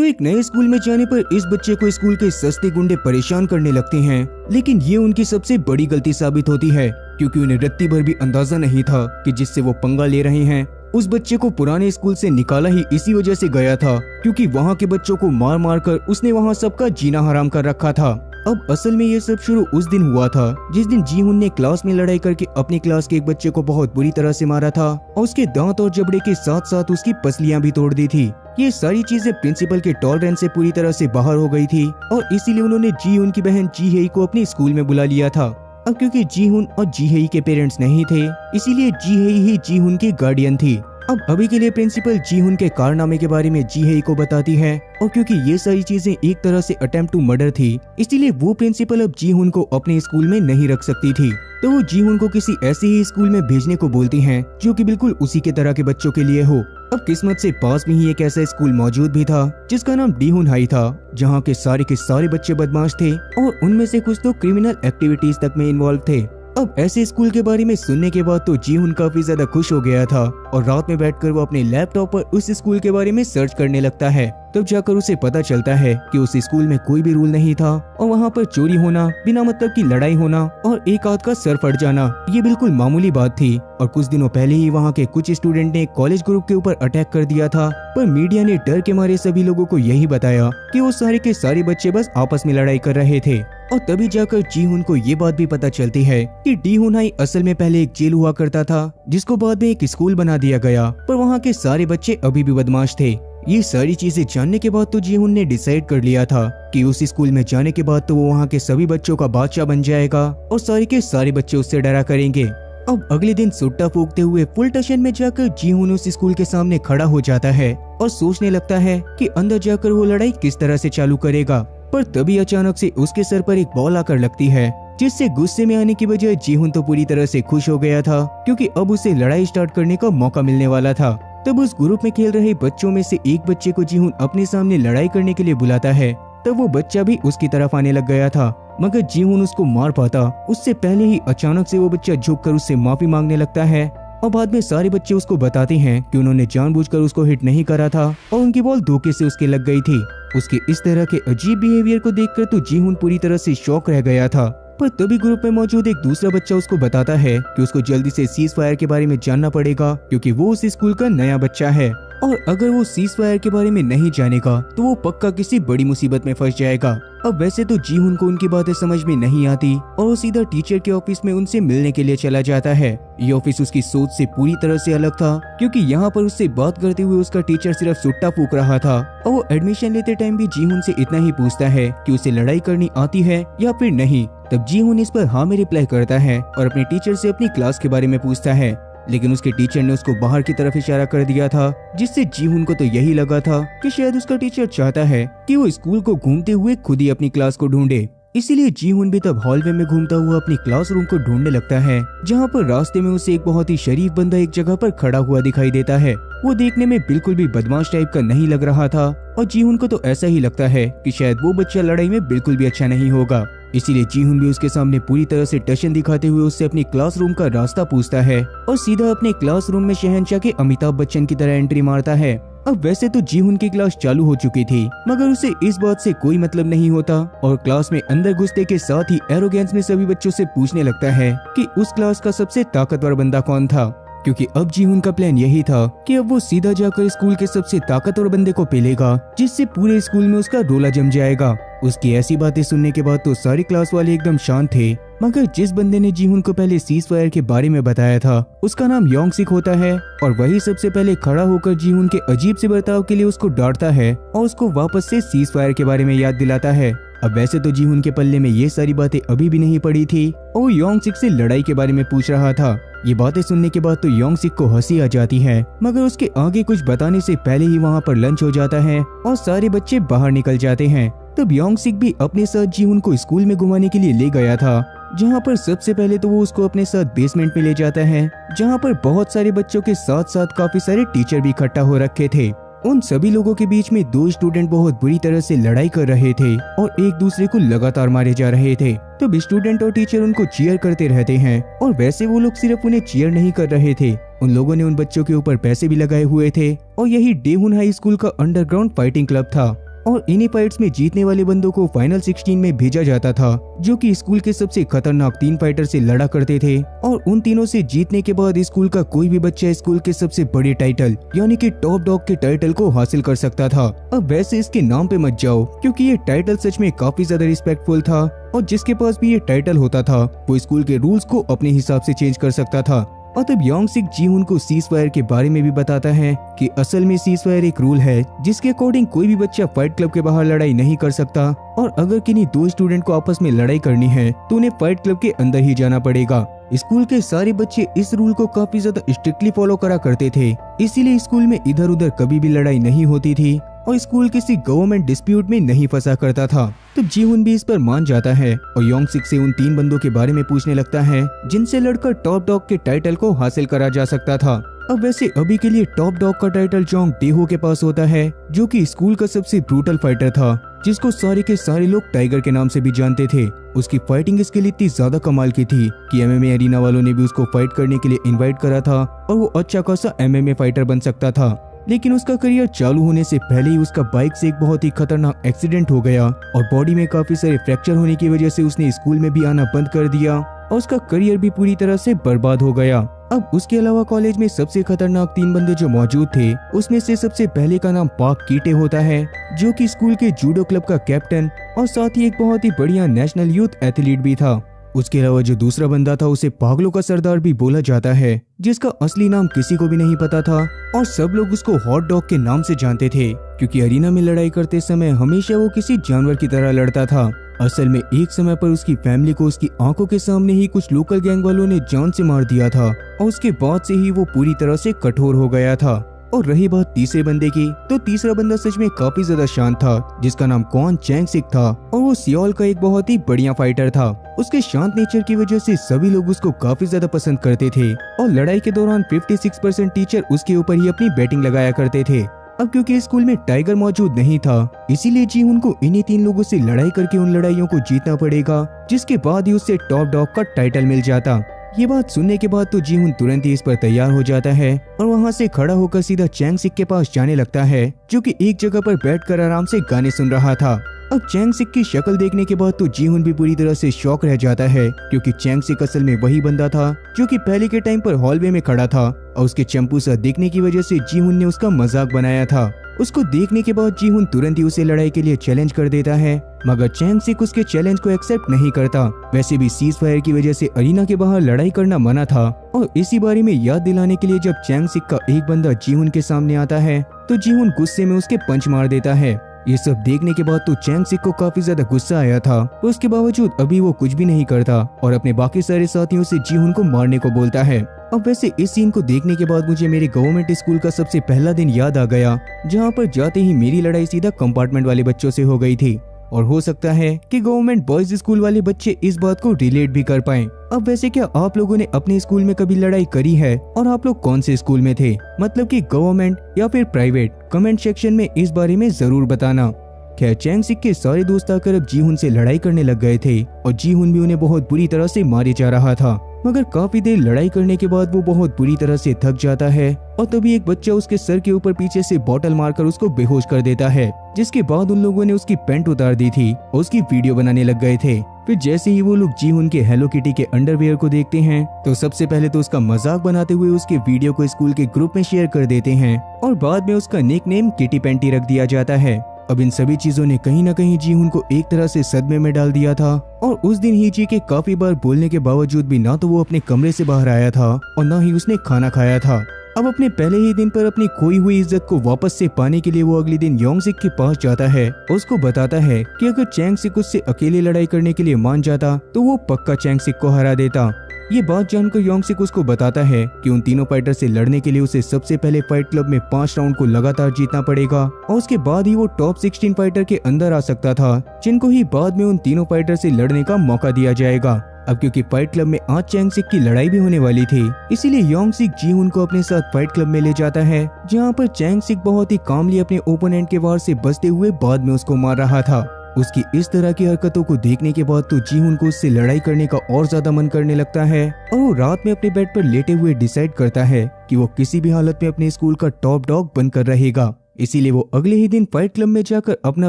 तो एक नए स्कूल में जाने पर इस बच्चे को स्कूल के सस्ते गुंडे परेशान करने लगते हैं, लेकिन ये उनकी सबसे बड़ी गलती साबित होती है, क्योंकि उन्हें रत्ती भर भी अंदाजा नहीं था कि जिससे वो पंगा ले रहे हैं। उस बच्चे को पुराने स्कूल से निकाला ही इसी वजह से गया था, क्योंकि वहाँ के बच्चों को मार मार कर उसने वहाँ सबका जीना हराम कर रखा था। अब असल में ये सब शुरू उस दिन हुआ था जिस दिन जीहुन ने क्लास में लड़ाई करके अपनी क्लास के एक बच्चे को बहुत बुरी तरह से मारा था और उसके दांत और जबड़े के साथ साथ उसकी पसलियां भी तोड़ दी थी। ये सारी चीजें प्रिंसिपल के टॉलरेंस से पूरी तरह से बाहर हो गई थी और इसीलिए उन्होंने जीहुन की बहन जीहेई को अपने स्कूल में बुला लिया था। अब क्योंकि जीहुन और जीहेई के पेरेंट्स नहीं थे, इसीलिए जीहेई ही जीहुन की गार्डियन थी। अब अभी के लिए प्रिंसिपल जीहुन के कारनामे के बारे में जीहेई को बताती है और क्योंकि ये सारी चीजें एक तरह से अटेम्प्ट टू मर्डर थी, इसलिए वो प्रिंसिपल अब जीहुन को अपने स्कूल में नहीं रख सकती थी। तो वो जीहुन को किसी ऐसे ही स्कूल में भेजने को बोलती हैं जो कि बिल्कुल उसी के तरह के बच्चों के लिए हो। अब किस्मत से पास में ही एक ऐसा स्कूल मौजूद भी था जिसका नाम डीहुन हाई था, जहाँ के सारे बच्चे बदमाश थे और उनमें से कुछ तो क्रिमिनल एक्टिविटीज तक में इन्वॉल्व थे। अब ऐसे स्कूल के बारे में सुनने के बाद तो जीहुन काफी ज्यादा खुश हो गया था और रात में बैठकर वो अपने लैपटॉप पर उस स्कूल के बारे में सर्च करने लगता है। तब जाकर उसे पता चलता है कि उस स्कूल में कोई भी रूल नहीं था और वहाँ पर चोरी होना, बिना मतलब की लड़ाई होना और एक आध का सर फट जाना ये बिल्कुल मामूली बात थी। और कुछ दिनों पहले ही वहाँ के कुछ स्टूडेंट ने कॉलेज ग्रुप के ऊपर अटैक कर दिया था, पर मीडिया ने डर के मारे सभी लोगों को यही बताया कि वो सारे के सारे बच्चे बस आपस में लड़ाई कर रहे थे। और तभी जाकर जीहुन को ये बात भी पता चलती है कि डीहुन हाई असल में पहले एक जेल हुआ करता था, जिसको बाद में एक स्कूल बना दिया गया, पर वहाँ के सारे बच्चे अभी भी बदमाश थे। ये सारी चीजें जानने के बाद तो जीहुन ने डिसाइड कर लिया था कि उस स्कूल में जाने के बाद तो वो वहाँ के सभी बच्चों का बादशाह बन जाएगा और सारे के सारे बच्चे उससे डरा करेंगे। अब अगले दिन सुट्टा फूकते हुए फुल टशन में जाकर जीहुन उस स्कूल के सामने खड़ा हो जाता है और सोचने लगता है कि अंदर जाकर वो लड़ाई किस तरह से चालू करेगा। पर तभी अचानक से उसके सर पर एक बॉल आकर लगती है, जिससे गुस्से में आने की बजाय जीहुन तो पूरी तरह से खुश हो गया था, क्योंकि अब उसे लड़ाई स्टार्ट करने का मौका मिलने वाला था। तब उस ग्रुप में खेल रहे बच्चों में से एक बच्चे को जीहुन अपने सामने लड़ाई करने के लिए बुलाता है। तब वो बच्चा भी उसकी तरफ आने लग गया था, मगर जीहुन उसको मार पाता उससे पहले ही अचानक से वो बच्चा झुककर उससे माफी मांगने लगता है और बाद में सारे बच्चे उसको बताते हैं कि उन्होंने जानबूझकर उसको हिट नहीं करा था और उनकी बॉल धोखे से उसके लग गई थी। उसके इस तरह के अजीब बिहेवियर को देखकर तो जीहुन पूरी तरह से शॉक रह गया था। पर तभी ग्रुप में मौजूद एक दूसरा बच्चा उसको बताता है कि उसको जल्दी से सीज फायर के बारे में जानना पड़ेगा, क्योंकि वो उस स्कूल का नया बच्चा है और अगर वो सीज फायर के बारे में नहीं जानेगा तो वो पक्का किसी बड़ी मुसीबत में फंस जाएगा। अब वैसे तो जीहुन को उनकी बातें समझ में नहीं आती और वो सीधा टीचर के ऑफिस में उनसे मिलने के लिए चला जाता है। ये ऑफिस उसकी सोच से पूरी तरह से अलग था, क्योंकि यहाँ पर उससे बात करते हुए उसका टीचर सिर्फ सुट्टा फूक रहा था और वो एडमिशन लेते टाइम भी जीहुन से इतना ही पूछता है कि उसे लड़ाई करनी आती है या फिर नहीं। तब जीहुन इस पर हाँ में रिप्लाई करता है और अपने टीचर से अपनी क्लास के बारे में पूछता है, लेकिन उसके टीचर ने उसको बाहर की तरफ इशारा कर दिया था, जिससे जीहुन को तो यही लगा था कि शायद उसका टीचर चाहता है कि वो स्कूल को घूमते हुए खुद ही अपनी क्लास को ढूंढे। इसीलिए जीहुन भी तब हॉलवे में घूमता हुआ अपनी क्लासरूम को ढूंढने लगता है, जहाँ पर रास्ते में उसे एक बहुत ही शरीफ बंदा एक जगह पर खड़ा हुआ दिखाई देता है। वो देखने में बिल्कुल भी बदमाश टाइप का नहीं लग रहा था और जीहुन को तो ऐसा ही लगता है कि शायद वो बच्चा लड़ाई में बिल्कुल भी अच्छा नहीं होगा। इसीलिए जीहुन भी उसके सामने पूरी तरह से टशन दिखाते हुए उससे अपनी क्लासरूम का रास्ता पूछता है और सीधा अपने क्लासरूम में शहंशाह के अमिताभ बच्चन की तरह एंट्री मारता है। अब वैसे तो जीहुन की क्लास चालू हो चुकी थी, मगर उसे इस बात से कोई मतलब नहीं होता और क्लास में अंदर घुसते के साथ ही एरोगेंस में सभी बच्चों से पूछने लगता है कि उस क्लास का सबसे ताकतवर बंदा कौन था, क्योंकि अब जीहुन का प्लान यही था कि अब वो सीधा जाकर स्कूल के सबसे ताकतवर बंदे को पेलेगा, जिससे पूरे स्कूल में उसका रोला जम जाएगा। उसकी ऐसी बातें सुनने के बाद तो सारी क्लास वाले एकदम शांत थे, मगर जिस बंदे ने जीहुन को पहले सीज फायर के बारे में बताया था उसका नाम योंगसिक होता है और वही सबसे पहले खड़ा होकर जीहुन के अजीब से बर्ताव के लिए उसको डांटता है और उसको वापस से सीज फायर के बारे में याद दिलाता है। अब वैसे तो जीहुन के पल्ले में ये सारी बातें अभी भी नहीं पड़ी थी और वो योंगसिक से लड़ाई के बारे में पूछ रहा था। ये बातें सुनने के बाद तो योंगसिक को हंसी आ जाती है, मगर उसके आगे कुछ बताने से पहले ही वहाँ पर लंच हो जाता है और सारे बच्चे बाहर निकल जाते हैं। तब योंगसिक भी अपने साथ जीहुन को स्कूल में घुमाने के लिए ले गया था, जहाँ पर सबसे पहले तो वो उसको अपने साथ बेसमेंट में ले जाता है, जहाँ पर बहुत सारे बच्चों के साथ साथ काफी सारे टीचर भी इकट्ठा हो रखे थे। उन सभी लोगों के बीच में दो स्टूडेंट बहुत बुरी तरह से लड़ाई कर रहे थे और एक दूसरे को लगातार मारे जा रहे थे। तब स्टूडेंट और टीचर उनको चीयर करते रहते हैं और वैसे वो लोग सिर्फ उन्हें चीयर नहीं कर रहे थे, उन लोगों ने उन बच्चों के ऊपर पैसे भी लगाए हुए थे और यही डीहुन हाई स्कूल का अंडरग्राउंड फाइटिंग क्लब था। और इन्हीं फाइट्स में जीतने वाले बंदों को फाइनल 16 में भेजा जाता था, जो कि स्कूल के सबसे खतरनाक 3 फाइटर से लड़ा करते थे। और उन तीनों से जीतने के बाद स्कूल का कोई भी बच्चा स्कूल के सबसे बड़े टाइटल यानी कि टॉप डॉग के टाइटल को हासिल कर सकता था। अब वैसे इसके नाम पे मत जाओ, क्योंकि ये टाइटल सच में काफी ज्यादा रिस्पेक्टफुल था और जिसके पास भी ये टाइटल होता था वो स्कूल के रूल्स को अपने हिसाब से चेंज कर सकता था। और तब योंगसिक जीहुन को सीज फायर के बारे में भी बताता है कि असल में सीज फायर एक रूल है जिसके अकॉर्डिंग कोई भी बच्चा फाइट क्लब के बाहर लड़ाई नहीं कर सकता, और अगर किन्हीं 2 स्टूडेंट को आपस में लड़ाई करनी है तो उन्हें फाइट क्लब के अंदर ही जाना पड़ेगा। स्कूल के सारे बच्चे इस रूल को काफी ज्यादा स्ट्रिक्टली फॉलो करा करते थे, इसीलिए स्कूल में इधर उधर कभी भी लड़ाई नहीं होती थी और स्कूल किसी गवर्नमेंट डिस्प्यूट में नहीं फंसा करता था। तो जीहुन भी इस पर मान जाता है और योंगसिक से उन 3 बंदों के बारे में पूछने लगता है जिनसे लड़कर टॉप डॉग के टाइटल को हासिल करा जा सकता था। अब वैसे अभी के लिए टॉप डॉग का टाइटल जोंग डेहो के पास होता है, जो कि स्कूल का सबसे ब्रूटल फाइटर था, जिसको सारे के सारे लोग टाइगर के नाम से भी जानते थे। उसकी फाइटिंग स्किल इतनी ज्यादा कमाल की थी कि एमएमए एरिना वालों ने भी उसको फाइट करने के लिए इनवाइट करा था और वो अच्छा खासा एमएमए फाइटर बन सकता था। लेकिन उसका करियर चालू होने से पहले ही उसका बाइक से एक बहुत ही खतरनाक एक्सीडेंट हो गया और बॉडी में काफी सारे फ्रैक्चर होने की वजह से उसने स्कूल में भी आना बंद कर दिया और उसका करियर भी पूरी तरह से बर्बाद हो गया। अब उसके अलावा कॉलेज में सबसे खतरनाक 3 बंदे जो मौजूद थे उसमें से सबसे पहले का नाम पाक कीटे होता है, जो कि स्कूल के जूडो क्लब का कैप्टन और साथ ही एक बहुत ही बढ़िया नेशनल यूथ एथलीट भी था। उसके अलावा जो दूसरा बंदा था उसे पागलों का सरदार भी बोला जाता है, जिसका असली नाम किसी को भी नहीं पता था और सब लोग उसको हॉट डॉग के नाम से जानते थे, क्योंकि अरीना में लड़ाई करते समय हमेशा वो किसी जानवर की तरह लड़ता था। असल में एक समय पर उसकी फैमिली को उसकी आंखों के सामने ही कुछ लोकल गैंग वालों ने जान से मार दिया था और उसके बाद से ही वो पूरी तरह से कठोर हो गया था। और रही बात तीसरे बंदे की, तो तीसरा बंदा सच में काफी ज्यादा शांत था, जिसका नाम क्वान चैंगसिक था और वो सियोल का एक बहुत ही बढ़िया फाइटर था। उसके शांत नेचर की वजह से सभी लोग उसको काफी ज्यादा पसंद करते थे और लड़ाई के दौरान 56% टीचर उसके ऊपर ही अपनी बैटिंग लगाया करते थे। अब क्योंकि स्कूल में टाइगर मौजूद नहीं था, इसीलिए जीहुन को इन्हीं 3 लोगों से लड़ाई करके उन लड़ाइयों को जीतना पड़ेगा, जिसके बाद ही उससे टॉप डॉग का टाइटल मिल जाता। ये बात सुनने के बाद तो जीहुन तुरंत ही इस पर तैयार हो जाता है और वहाँ से खड़ा होकर सीधा चैंगसिक के पास जाने लगता है, जो कि एक जगह पर बैठकर आराम से गाने सुन रहा था। अब चैंगसिक की शक्ल देखने के बाद तो जीहुन भी पूरी तरह से शॉक रह जाता है, क्योंकि चैंगसिक असल में वही बंदा था जो कि पहले के टाइम पर हॉलवे में खड़ा था और उसके चंपू सा दिखने की वजह से जीहुन ने उसका मजाक बनाया था। उसको देखने के बाद जीहुन तुरंत ही उसे लड़ाई के लिए चैलेंज कर देता है, मगर चैंगसिक उसके चैलेंज को एक्सेप्ट नहीं करता। वैसे भी सीज फायर की वजह से अरीना के बाहर लड़ाई करना मना था और इसी बारे में याद दिलाने के लिए जब चैंगसिक का एक बंदा जीहुन के सामने आता है तो जीहुन गुस्से में उसके पंच मार देता है। ये सब देखने के बाद तो चैंगसिक को काफी ज्यादा गुस्सा आया था, उसके बावजूद अभी वो कुछ भी नहीं करता और अपने बाकी सारे साथियों से जीहुन को मारने को बोलता है। अब वैसे इस सीन को देखने के बाद मुझे मेरे गवर्नमेंट स्कूल का सबसे पहला दिन याद आ गया, जहाँ पर जाते ही मेरी लड़ाई सीधा कंपार्टमेंट वाले बच्चों से हो गई थी और हो सकता है कि गवर्नमेंट बॉयज स्कूल वाले बच्चे इस बात को रिलेट भी कर पाएं। अब वैसे क्या आप लोगों ने अपने स्कूल में कभी लड़ाई करी है और आप लोग कौन से स्कूल में थे, मतलब कि गवर्नमेंट या फिर प्राइवेट? कमेंट सेक्शन में इस बारे में जरूर बताना। खैर चैंगसिक के सारे दोस्त आकर अब जीहुन से लड़ाई करने लग गए थे और जीहुन भी उन्हें बहुत बुरी तरह से मारे जा रहा था, मगर काफी देर लड़ाई करने के बाद वो बहुत बुरी तरह से थक जाता है और तभी एक बच्चा उसके सर के ऊपर पीछे से बॉटल मारकर उसको बेहोश कर देता है, जिसके बाद उन लोगों ने उसकी पैंट उतार दी थी और उसकी वीडियो बनाने लग गए थे। फिर जैसे ही वो लोग जीहुन के हेलो किटी के अंडरवियर को देखते हैं तो सबसे पहले तो उसका मजाक बनाते हुए उसके वीडियो को स्कूल के ग्रुप में शेयर कर देते हैं और बाद में उसका निकनेम किटी पैंटी रख दिया जाता है। अब इन सभी चीजों ने कहीं न कहीं जीहुन को एक तरह से सदमे में डाल दिया था और उस दिन हीजी के काफी बार बोलने के बावजूद भी ना तो वो अपने कमरे से बाहर आया था और ना ही उसने खाना खाया था। अब अपने पहले ही दिन पर अपनी खोई हुई इज्जत को वापस से पाने के लिए वो अगले दिन योंगसिक के पास जाता है और उसको बताता है कि अगर चैंगसिक उससे अकेले लड़ाई करने के लिए मान जाता तो वो पक्का चैंगसिक को हरा देता। ये बात जानकर योंगसिक उसको बताता है कि उन तीनों फाइटर से लड़ने के लिए उसे सबसे पहले फाइट क्लब में 5 राउंड को लगातार जीतना पड़ेगा और उसके बाद ही वो टॉप 16 फाइटर के अंदर आ सकता था, जिनको ही बाद में उन तीनों फाइटर से लड़ने का मौका दिया जाएगा। अब क्योंकि फाइट क्लब में आज चैंगसिक की लड़ाई भी होने वाली थी, इसीलिए योंगसिक जीहुन को अपने साथ फाइट क्लब में ले जाता है, जहाँ पर चैंगसिक बहुत ही कामली अपने ओपोनेंट के वार से बचते हुए बाद में उसको मार रहा था। उसकी इस तरह की हरकतों को देखने के बाद तो जीहुन को उससे लड़ाई करने का और ज्यादा मन करने लगता है और वो रात में अपने बेड पर लेटे हुए डिसाइड करता है कि वो किसी भी हालत में अपने स्कूल का टॉप डॉग बनकर रहेगा। इसीलिए वो अगले ही दिन फाइट क्लब में जाकर अपना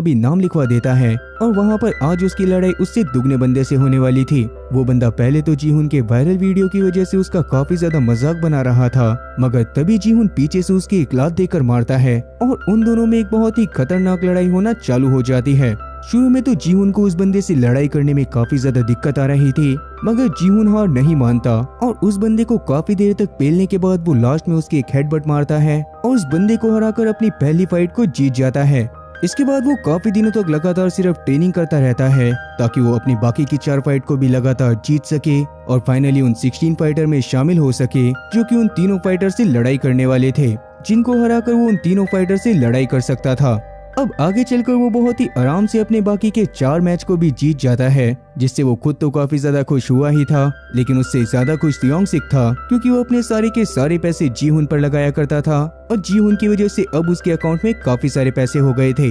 भी नाम लिखवा देता है और वहाँ पर आज उसकी लड़ाई उससे दुगने बंदे से होने वाली थी। वो बंदा पहले तो जीहुन के वायरल वीडियो की वजह से उसका काफी ज्यादा मजाक बना रहा था, मगर तभी जीहुन पीछे से उसकी एक लात देकर मारता है और उन दोनों में एक बहुत ही खतरनाक लड़ाई होना चालू हो जाती है। शुरू में तो जीहुन को उस बंदे से लड़ाई करने में काफी ज्यादा दिक्कत आ रही थी, मगर जीहुन हार नहीं मानता और उस बंदे को काफी देर तक पेलने के बाद वो लास्ट में उसके एक हेडबट मारता है और उस बंदे को हराकर अपनी पहली फाइट को जीत जाता है। इसके बाद वो काफी दिनों तक लगातार सिर्फ ट्रेनिंग करता रहता है ताकि वो अपनी बाकी की 4 फाइट को भी लगातार जीत सके और फाइनली उन 16 फाइटर में शामिल हो सके जो कि उन तीनों फाइटर से लड़ाई करने वाले थे, जिनको हराकर वो उन तीनों फाइटर से लड़ाई कर सकता था। अब आगे चलकर वो बहुत ही आराम से अपने बाकी के 4 मैच को भी जीत जाता है, जिससे वो खुद तो काफी ज्यादा खुश हुआ ही था, लेकिन उससे ज्यादा खुश योंग सिक था क्योंकि वो अपने सारे के सारे पैसे जीहुन पर लगाया करता था और जीहुन की वजह से अब उसके अकाउंट में काफी सारे पैसे हो गए थे।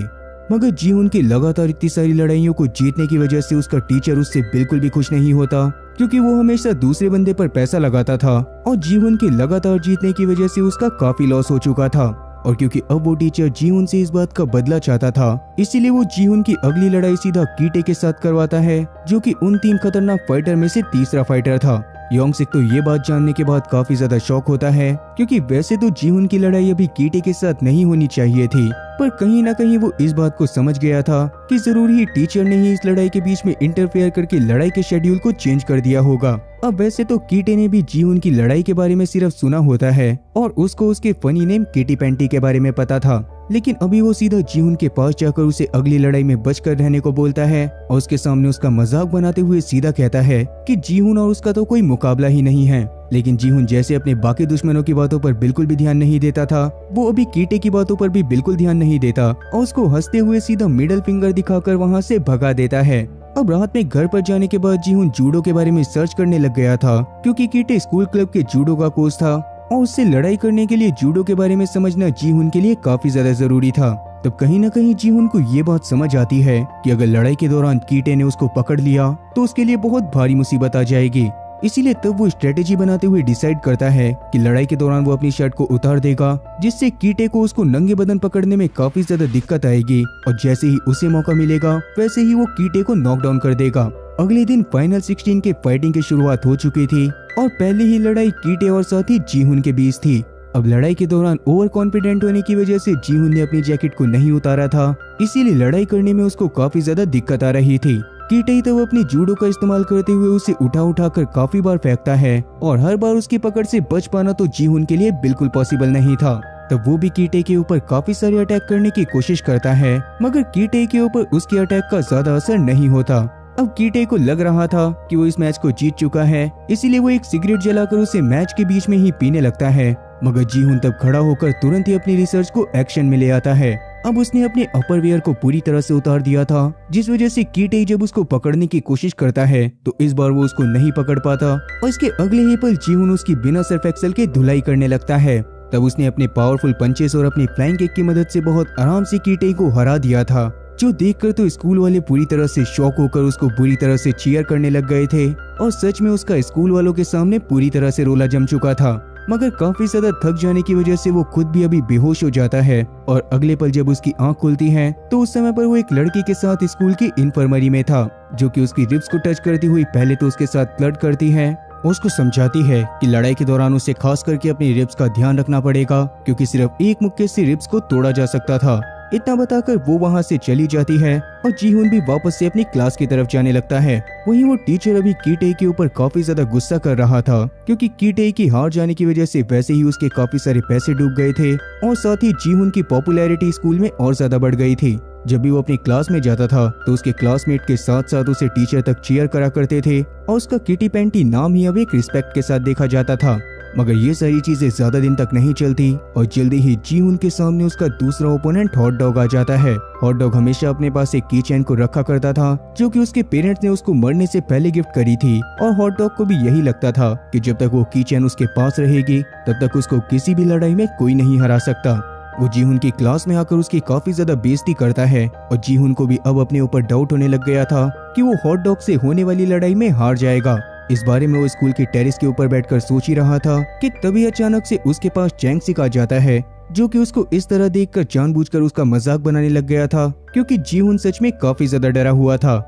मगर जीहुन की लगातार इतनी सारी लड़ाइयों को जीतने की वजह से उसका टीचर उससे बिल्कुल भी खुश नहीं होता, क्योंकि वो हमेशा दूसरे बंदे पर पैसा लगाता था और जीहुन के लगातार जीतने की वजह से उसका काफी लॉस हो चुका था। और क्योंकि अब वो टीचर जीहुन से इस बात का बदला चाहता था, इसीलिए वो जीहुन की अगली लड़ाई सीधा कीटे के साथ करवाता है, जो कि उन 3 खतरनाक फाइटर में से तीसरा फाइटर था। योंग सिक तो ये बात जानने के बाद काफी ज्यादा शॉक होता है, क्योंकि वैसे तो जीहुन की लड़ाई अभी कीटे के साथ नहीं होनी चाहिए थी, पर कहीं ना कहीं वो इस बात को समझ गया था कि जरूर ही टीचर ने ही इस लड़ाई के बीच में इंटरफेयर करके लड़ाई के शेड्यूल को चेंज कर दिया होगा। अब वैसे तो कीटे ने भी जीहुन की लड़ाई के बारे में सिर्फ सुना होता है और उसको उसके फनी नेम किटी पैंटी के बारे में पता था, लेकिन अभी वो सीधा जीहुन के पास जाकर उसे अगली लड़ाई में बचकर रहने को बोलता है और उसके सामने उसका मजाक बनाते हुए सीधा कहता है कि जीहुन और उसका तो कोई मुकाबला ही नहीं है। लेकिन जीहुन जैसे अपने बाकी दुश्मनों की बातों पर बिल्कुल भी ध्यान नहीं देता था, वो अभी कीटे की बातों पर भी बिल्कुल ध्यान नहीं देता और उसको हंसते हुए सीधा मिडिल फिंगर दिखाकर वहाँ से भगा देता है। अब रात में घर पर जाने के बाद जीहुन जूडो के बारे में सर्च करने लग गया था, क्योंकि कीटे स्कूल क्लब के जूडो का कोच था और उससे लड़ाई करने के लिए जूडो के बारे में समझना जीहुन के लिए काफी ज्यादा जरूरी था। तब कहीं ना कहीं जीहुन को ये बात समझ आती है कि अगर लड़ाई के दौरान कीटे ने उसको पकड़ लिया तो उसके लिए बहुत भारी मुसीबत आ जाएगी। इसीलिए तब वो स्ट्रेटेजी बनाते हुए डिसाइड करता है कि लड़ाई के दौरान वो अपनी शर्ट को उतार देगा, जिससे कीटे को उसको नंगे बदन पकड़ने में काफी ज्यादा दिक्कत आएगी और जैसे ही उसे मौका मिलेगा वैसे ही वो कीटे को नॉकडाउन कर देगा। अगले दिन फाइनल 16 के फाइटिंग की शुरुआत हो चुकी थी और पहली ही लड़ाई कीटे और साथी जीहुन के बीच थी। अब लड़ाई के दौरान ओवर कॉन्फिडेंट होने की वजह से जीहुन ने अपनी जैकेट को नहीं उतारा था, इसीलिए लड़ाई करने में उसको काफी ज्यादा दिक्कत आ रही थी। कीटे तो अपनी जूडो का इस्तेमाल करते हुए उसे उठा कर काफी बार फेंकता है और हर बार उसकी पकड़ से बच पाना तो जीहुन के लिए बिल्कुल पॉसिबल नहीं था। तब वो भी कीटे के ऊपर काफी सारे अटैक करने की कोशिश करता है, मगर कीटे के ऊपर उसके अटैक का ज्यादा असर नहीं होता। अब कीटे को लग रहा था कि वो इस मैच को जीत चुका है, इसीलिए वो एक सिगरेट जलाकर उसे मैच के बीच में ही पीने लगता है, मगर जीहुन तब खड़ा होकर तुरंत ही अपनी रिसर्च को एक्शन में ले आता है। अब उसने अपने अपर वेयर को पूरी तरह से उतार दिया था, जिस वजह से कीटे जब उसको पकड़ने की कोशिश करता है तो इस बार वो उसको नहीं पकड़ पाता और इसके अगले ही पल जीहुन उसकी बिना सर्फ एक्सेल के धुलाई करने लगता है। तब उसने अपने पावरफुल पंचेस और अपनी फ्लाइंग किक की मदद से बहुत आराम से कीटे को हरा दिया था, जो देखकर तो स्कूल वाले पूरी तरह से शॉक होकर उसको बुरी तरह से चीयर करने लग गए थे और सच में उसका स्कूल वालों के सामने पूरी तरह से रोला जम चुका था। मगर काफी ज्यादा थक जाने की वजह से वो खुद भी अभी बेहोश हो जाता है और अगले पल जब उसकी आंख खुलती है तो उस समय पर वो एक लड़की के साथ स्कूल की इन्फर्मरी में था, जो कि उसकी रिब्स को टच करती हुई पहले तो उसके साथ फ्लर्ट करती है और उसको समझाती है कि लड़ाई के दौरान उसे खास करके अपनी रिब्स का ध्यान रखना पड़ेगा, क्योंकि सिर्फ एक मुक्के से रिब्स को तोड़ा जा सकता था। इतना बताकर वो वहाँ से चली जाती है और जीहुन भी वापस से अपनी क्लास की तरफ जाने लगता है। वहीं वो टीचर अभी कीटे के ऊपर काफी ज्यादा गुस्सा कर रहा था, क्योंकि कीटे की हार जाने की वजह से वैसे ही उसके काफी सारे पैसे डूब गए थे और साथ ही जीहुन की पॉपुलैरिटी स्कूल में और ज्यादा बढ़ गई थी। जब भी वो अपनी क्लास में जाता था तो उसके क्लासमेट के साथ साथ उसे टीचर तक चीयर करा करते थे और उसका किटी पैंटी नाम ही अब एक रिस्पेक्ट के साथ देखा जाता था। मगर ये सारी चीजें ज्यादा दिन तक नहीं चलती और जल्दी ही जीहुन के सामने उसका दूसरा ओपोनेंट हॉट डॉग आ जाता है। हॉट डॉग हमेशा अपने पास एक की चेन को रखा करता था, जो कि उसके पेरेंट्स ने उसको मरने से पहले गिफ्ट करी थी और हॉट डॉग को भी यही लगता था कि जब तक वो की चेन उसके पास रहेगी तब तक उसको किसी भी लड़ाई में कोई नहीं हरा सकता। वो जीहुन की क्लास में आकर उसकी काफी ज्यादा बेइज्जती करता है और जीहुन को भी अब अपने ऊपर डाउट होने लग गया था कि वो हॉट डॉग से होने वाली लड़ाई में हार जाएगा। इस बारे में वो स्कूल की टेरेस के ऊपर बैठकर सोच ही रहा था कि तभी अचानक से उसके पास चैंग सिक आ जाता है, जो कि उसको इस तरह देखकर जानबूझकर उसका मजाक बनाने लग गया था, क्योंकि जीहुन सच में काफी ज्यादा डरा हुआ था।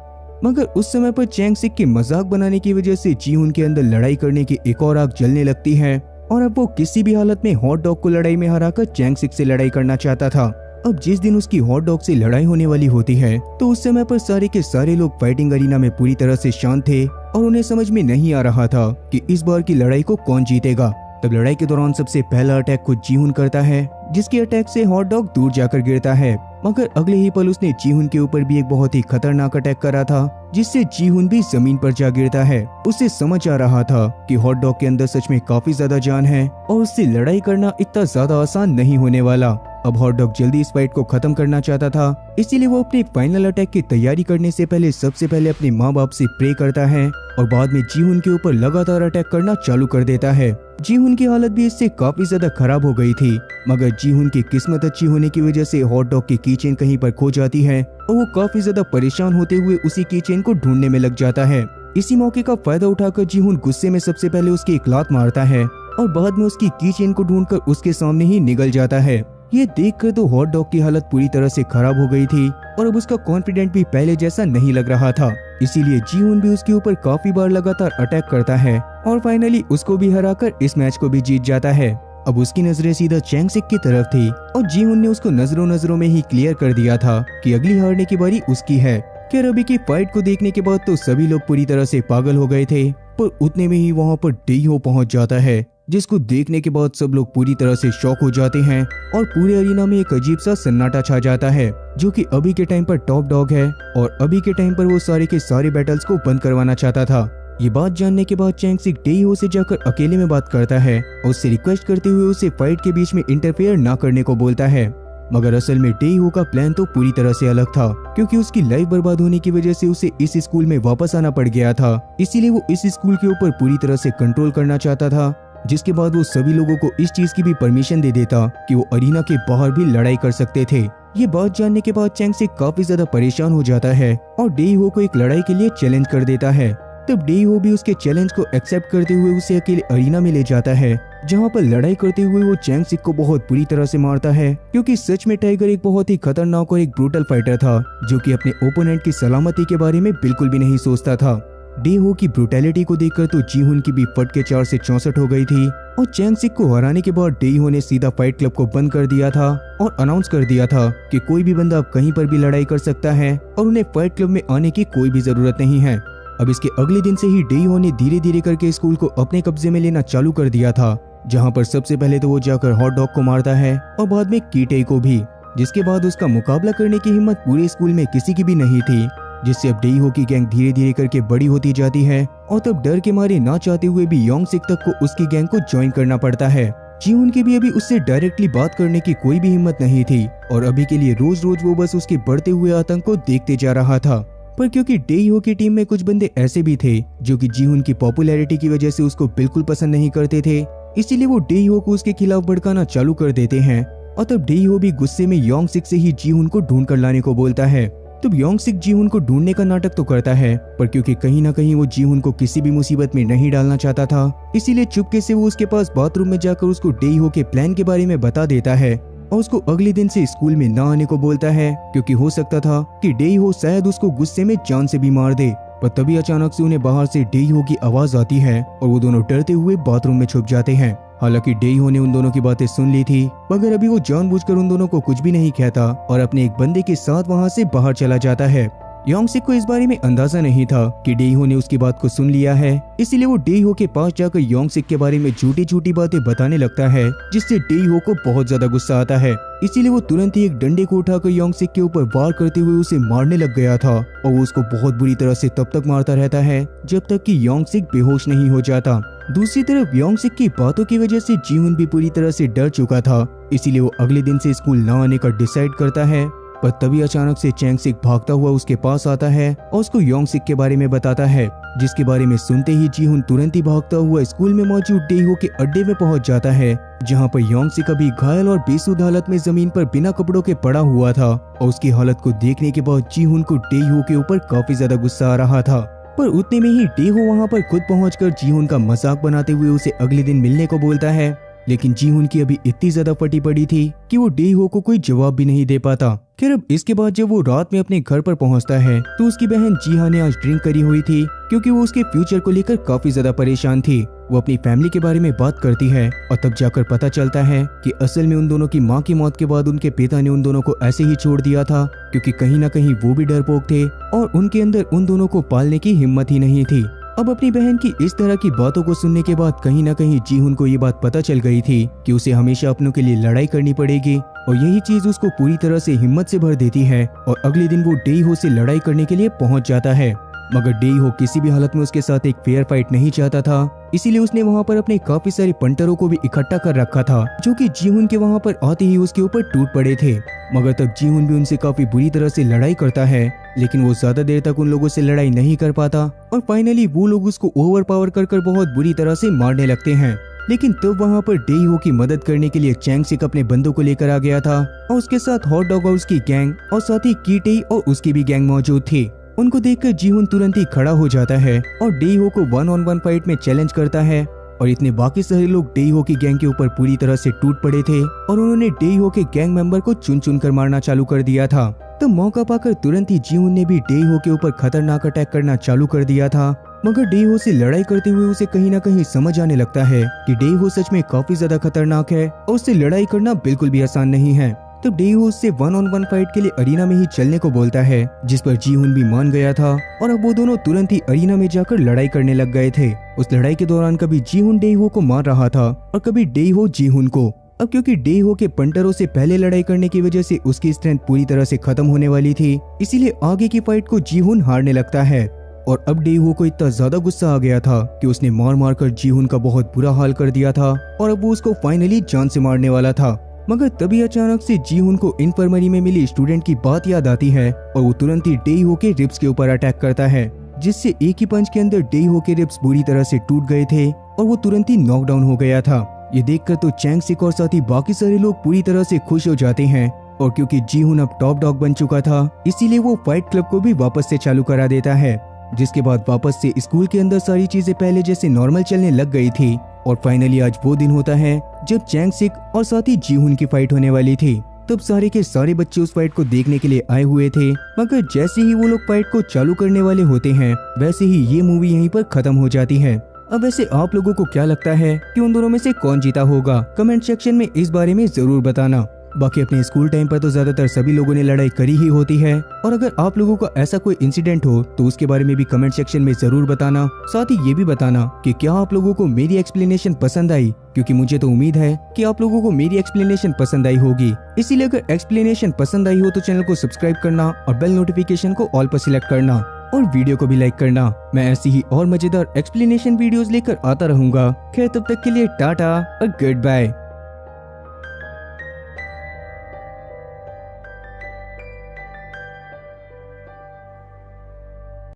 मगर उस समय पर चैंग सिक के मजाक बनाने की वजह से जीहुन के अंदर लड़ाई करने की एक और आग जलने लगती है और अब वो किसी भी हालत में हॉट डॉग को लड़ाई में हराकर चैंग सिक से लड़ाई करना चाहता था। अब जिस दिन उसकी हॉट डॉग से लड़ाई होने वाली होती है तो उस समय पर सारे के सारे लोग फाइटिंग अरीना में पूरी तरह से शांत थे और उन्हें समझ में नहीं आ रहा था कि इस बार की लड़ाई को कौन जीतेगा। तब लड़ाई के दौरान सबसे पहला अटैक खुद जीहुन करता है, जिसके अटैक से हॉट डॉग दूर जाकर गिरता है। मगर अगले ही पल उसने जीहुन के ऊपर भी एक बहुत ही खतरनाक अटैक करा था, जिससे जीहुन भी जमीन पर जा गिरता है। उसे समझ आ रहा था कि हॉट डॉग के अंदर सच में काफी ज्यादा जान है और उससे लड़ाई करना इतना ज्यादा आसान नहीं होने वाला। अब हॉट डॉग जल्दी इस फाइट को खत्म करना चाहता था, इसीलिए वो अपने फाइनल अटैक की तैयारी करने से पहले सबसे पहले अपने माँ बाप से प्रे करता है और बाद में जीहुन के ऊपर लगातार अटैक करना चालू कर देता है। जीहुन की हालत भी इससे काफी ज्यादा खराब हो गई थी, मगर जीहुन की किस्मत अच्छी होने की वजह से हॉट डॉग की कीचेन कहीं पर खो जाती है और वो काफी ज्यादा परेशान होते हुए उसी कीचेन को ढूंढने में लग जाता है। इसी मौके का फायदा उठाकर जीहुन गुस्से में सबसे पहले उसकी एक लात मारता है और बाद में उसकी कीचेन को ढूंढकर उसके सामने ही निगल जाता है। ये देखकर तो हॉट डॉग की हालत पूरी तरह से खराब हो गई थी और अब उसका कॉन्फिडेंट भी पहले जैसा नहीं लग रहा था। इसीलिए जीहुन भी उसके ऊपर काफी बार लगातार अटैक करता है और फाइनली उसको भी हराकर इस मैच को भी जीत जाता है। अब उसकी नजरें सीधा चैंग सिक की तरफ थी और जीहुन ने उसको नजरों में ही क्लियर कर दिया था कि अगली हारने की बारी उसकी है। खैर अभी की फाइट को देखने के बाद तो सभी लोग पूरी तरह से पागल हो गए थे, पर उतने में ही वहाँ पर डेइहो पहुँच जाता है, जिसको देखने के बाद सब लोग पूरी तरह से शॉक हो जाते हैं और पूरे अरीना में एक अजीब सा सन्नाटा छा जाता है, जो कि अभी के टाइम पर टॉप डॉग है और अभी के टाइम पर वो सारे के सारे बैटल्स को बंद करवाना चाहता था। ये बात जानने के बाद चैंग सिक डेइहो से जाकर अकेले में बात करता है और उससे रिक्वेस्ट करते हुए उसे फाइट के बीच में इंटरफेयर ना करने को बोलता है। मगर असल में डेइहो का प्लान तो पूरी तरह से अलग था, क्योंकि उसकी लाइफ बर्बाद होने की वजह से उसे इस स्कूल में वापस आना पड़ गया था। इसीलिए वो इस स्कूल के ऊपर पूरी तरह से कंट्रोल करना चाहता था, जिसके बाद वो सभी लोगों को इस चीज की भी परमिशन दे देता कि वो अरीना के बाहर भी लड़ाई कर सकते थे। ये बात जानने के बाद चैंग सिक काफी ज्यादा परेशान हो जाता है और डेइहो को एक लड़ाई के लिए चैलेंज कर देता है। तब डेइहो भी उसके चैलेंज को एक्सेप्ट करते हुए उसे अकेले अरीना में ले जाता है, जहाँ पर लड़ाई करते हुए वो चैंग सिक को बहुत बुरी तरह से मारता है, क्योंकि सच में टाइगर एक बहुत ही खतरनाक और एक ब्रूटल फाइटर था, जो कि अपने ओपोनेंट की सलामती के बारे में बिल्कुल भी नहीं सोचता था। डेइहो की ब्रूटैलिटी को देखकर तो जीहुन की भी फट के 4 से 64 हो गई थी और चैंग सिक को हराने के बाद डेइहो ने सीधा फाइट क्लब को बंद कर दिया था और अनाउंस कर दिया था कि कोई भी बंदा अब कहीं पर भी लड़ाई कर सकता है और उन्हें फाइट क्लब में आने की कोई भी जरूरत नहीं है। अब इसके अगले दिन से ही डेइहो ने धीरे धीरे करके स्कूल को अपने कब्जे में लेना चालू कर दिया था, जहाँ पर सबसे पहले तो वो जाकर हॉट डॉग को मारता है और बाद में कीटे को भी, जिसके बाद उसका मुकाबला करने की हिम्मत पूरे स्कूल में किसी की भी नहीं थी, जिससे अब डेइहो की गैंग धीरे धीरे करके बड़ी होती जाती है और तब डर के मारे ना चाहते हुए भी योंग सिक तक को उसकी गैंग को ज्वाइन करना पड़ता है। जीहुन की भी अभी उससे डायरेक्टली बात करने की कोई भी हिम्मत नहीं थी और अभी के लिए रोज रोज वो बस उसके बढ़ते हुए आतंक को देखते जा रहा था। पर क्योंकि डेइहो की टीम में कुछ बंदे ऐसे भी थे जो कि जीहुन की पॉपुलैरिटी की वजह से उसको बिल्कुल पसंद नहीं करते थे, इसीलिए वो डेइहो को उसके खिलाफ भड़काना चालू कर देते हैं और तब डेइहो भी गुस्से में योंग सिक से ही जीहुन को ढूंढ कर लाने को बोलता है। तब योंग सिक जीहुन को ढूंढने का नाटक तो करता है, पर क्योंकि कहीं ना कहीं वो जीहुन को किसी भी मुसीबत में नहीं डालना चाहता था, इसीलिए चुपके से वो उसके पास बाथरूम में जाकर उसको डेइहो के प्लान के बारे में बता देता है और उसको अगले दिन से स्कूल में ना आने को बोलता है, क्योंकि हो सकता था कि डेइहो शायद उसको गुस्से में जान से भी मार दे। पर तभी अचानक से उन्हें बाहर से डेइहो की आवाज आती है और वो दोनों डरते हुए बाथरूम में छुप जाते हैं। हालांकि डेइहो ने उन दोनों की बातें सुन ली थी, मगर अभी वो जानबूझकर उन दोनों को कुछ भी नहीं कहता और अपने एक बंदे के साथ वहां से बाहर चला जाता है। योंग सिक को इस बारे में अंदाजा नहीं था कि डेइहो ने उसकी बात को सुन लिया है, इसीलिए वो डेइहो के पास जाकर योंग सिक के बारे में झूठी झूठी बातें बताने लगता है, जिससे डेइहो को बहुत ज्यादा गुस्सा आता है। इसीलिए वो तुरंत ही एक डंडे को उठाकर योंग सिक के ऊपर वार करते हुए उसे मारने लग गया था और वो उसको बहुत बुरी तरह से तब तक मारता रहता है जब तक कि योंग सिक बेहोश नहीं हो जाता। दूसरी तरफ योंग सिक की बातों की वजह से जीहुन भी पूरी तरह से डर चुका था, इसीलिए वो अगले दिन से स्कूल न आने का डिसाइड करता है। पर तभी अचानक से चैंग सिक भागता हुआ उसके पास आता है और उसको योंग सिक के बारे में बताता है, जिसके बारे में सुनते ही जीहुन तुरंत ही भागता हुआ स्कूल में मौजूद डेइहो के अड्डे में पहुंच जाता है, जहां पर योंग सिक अभी घायल और बेसुध हालत में जमीन पर बिना कपड़ों के पड़ा हुआ था और उसकी हालत को देखने के बाद जीहुन को डेइहो के ऊपर काफी ज्यादा गुस्सा आ रहा था। पर उतने में ही डेइहो वहां पर खुद पहुंचकर जीहुन का मजाक बनाते हुए उसे अगले दिन मिलने को बोलता है। लेकिन जीहुन की अभी इतनी ज्यादा फटी पड़ी थी कि वो डेहो को कोई जवाब भी नहीं दे पाता। खैर अब इसके बाद जब वो रात में अपने घर पर पहुंचता है तो उसकी बहन जीहा ने आज ड्रिंक करी हुई थी, क्योंकि वो उसके फ्यूचर को लेकर काफी ज्यादा परेशान थी। वो अपनी फैमिली के बारे में बात करती है और तब जाकर पता चलता है कि असल में उन दोनों की माँ की मौत के बाद उनके पिता ने उन दोनों को ऐसे ही छोड़ दिया था, क्योंकि कहीं ना कहीं वो भी डरपोक थे और उनके अंदर उन दोनों को पालने की हिम्मत ही नहीं थी। अब अपनी बहन की इस तरह की बातों को सुनने के बाद कहीं ना कहीं जीहुन को ये बात पता चल गई थी कि उसे हमेशा अपनों के लिए लड़ाई करनी पड़ेगी, और यही चीज उसको पूरी तरह से हिम्मत से भर देती है। और अगले दिन वो डेहो से लड़ाई करने के लिए पहुंच जाता है, मगर डेहो किसी भी हालत में उसके साथ एक फेयर फाइट नहीं चाहता था, इसीलिए उसने वहां पर अपने काफी सारे पंटरों को भी इकट्ठा कर रखा था, जो कि जीहुन के वहां पर आते ही उसके ऊपर टूट पड़े थे। मगर तब जीहुन भी उनसे काफी बुरी तरह से लड़ाई करता है, लेकिन वो ज्यादा देर तक उन लोगों से लड़ाई नहीं कर पाता और फाइनली वो लोग उसको ओवर पावर कर बहुत बुरी तरह से मारने लगते हैं। लेकिन तब वहां पर डेहो की मदद करने के लिए चैंग सिक अपने बंदों को लेकर आ गया था, और उसके साथ हॉट डॉग हाउस की गैंग और साथ ही कीटेई और उसकी भी गैंग मौजूद थी। उनको देखकर जीहुन तुरंत ही खड़ा हो जाता है और डेहो को 1-on-1 फाइट में चैलेंज करता है, और इतने बाकी सारे लोग डेहो की गैंग के ऊपर पूरी तरह से टूट पड़े थे और उन्होंने डेहो के गैंग मेंबर को चुन चुन कर मारना चालू कर दिया था। तो मौका पाकर तुरंत ही जीहुन ने भी डेहो के ऊपर खतरनाक अटैक करना चालू कर दिया था, मगर डेहो से लड़ाई करते हुए उसे कहीं ना कहीं समझ आने लगता है कि डेहो सच में काफी ज्यादा खतरनाक है और उससे लड़ाई करना बिल्कुल भी आसान नहीं है। तो डेहो उससे 1-on-1 फाइट के लिए अरीना में ही चलने को बोलता है, जिस पर जीहुन भी मान गया था और अब वो दोनों तुरंत ही अरीना में जाकर लड़ाई करने लग गए थे। उस लड़ाई के दौरान कभी जीहुन डेहो को मार रहा था और कभी डेहो जीहुन को। अब क्योंकि डेहो के पंटरों से पहले लड़ाई करने की वजह से उसकी स्ट्रेंथ पूरी तरह से खत्म होने वाली थी, इसीलिए आगे की फाइट को जीहुन हारने लगता है। और अब डेहो को इतना ज्यादा गुस्सा आ गया था कि उसने मार मार कर जीहुन का बहुत बुरा हाल कर दिया था और अब वो उसको फाइनली जान से मारने वाला था। मगर तभी अचानक से जीहुन को इन्फर्मरी में मिली स्टूडेंट की बात याद आती है और वो तुरंत ही डेहो के रिब्स के ऊपर अटैक करता है, जिससे एक ही पंच के अंदर डेहो के रिब्स बुरी तरह से टूट गए थे और वो तुरंत ही नॉकडाउन हो गया था। ये देखकर तो चैंग सिक और साथ ही बाकी सारे लोग पूरी तरह से खुश हो जाते हैं, और क्योंकि जीहुन अब टॉप डॉग बन चुका था इसीलिए वो फाइट क्लब को भी वापस से चालू करा देता है, जिसके बाद वापस से स्कूल के अंदर सारी चीजें पहले जैसे नॉर्मल चलने लग गई थी। और फाइनली आज वो दिन होता है जब चैंग सिक और साथ ही जीहुन की फाइट होने वाली थी। तब सारे के सारे बच्चे उस फाइट को देखने के लिए आए हुए थे, मगर जैसे ही वो लोग फाइट को चालू करने वाले होते हैं वैसे ही ये मूवी यहीं पर खत्म हो जाती है। अब वैसे आप लोगों को क्या लगता है कि उन दोनों में से कौन जीता होगा? कमेंट सेक्शन में इस बारे में जरूर बताना। बाकी अपने स्कूल टाइम पर तो ज्यादातर सभी लोगों ने लड़ाई करी ही होती है, और अगर आप लोगों का ऐसा कोई इंसिडेंट हो तो उसके बारे में भी कमेंट सेक्शन में जरूर बताना। साथ ही ये भी बताना कि क्या आप लोगों को मेरी एक्सप्लेनेशन पसंद आई, क्योंकि मुझे तो उम्मीद है कि आप लोगों को मेरी एक्सप्लेनेशन पसंद आई होगी। इसीलिए अगर एक्सप्लेनेशन पसंद आई हो तो चैनल को सब्सक्राइब करना और बेल नोटिफिकेशन को ऑल पर सिलेक्ट करना और वीडियो को भी लाइक करना। मैं ऐसी ही और मजेदार एक्सप्लेनेशन वीडियोस लेकर आता रहूंगा। खैर तब तक के लिए टाटा और गुड बाय।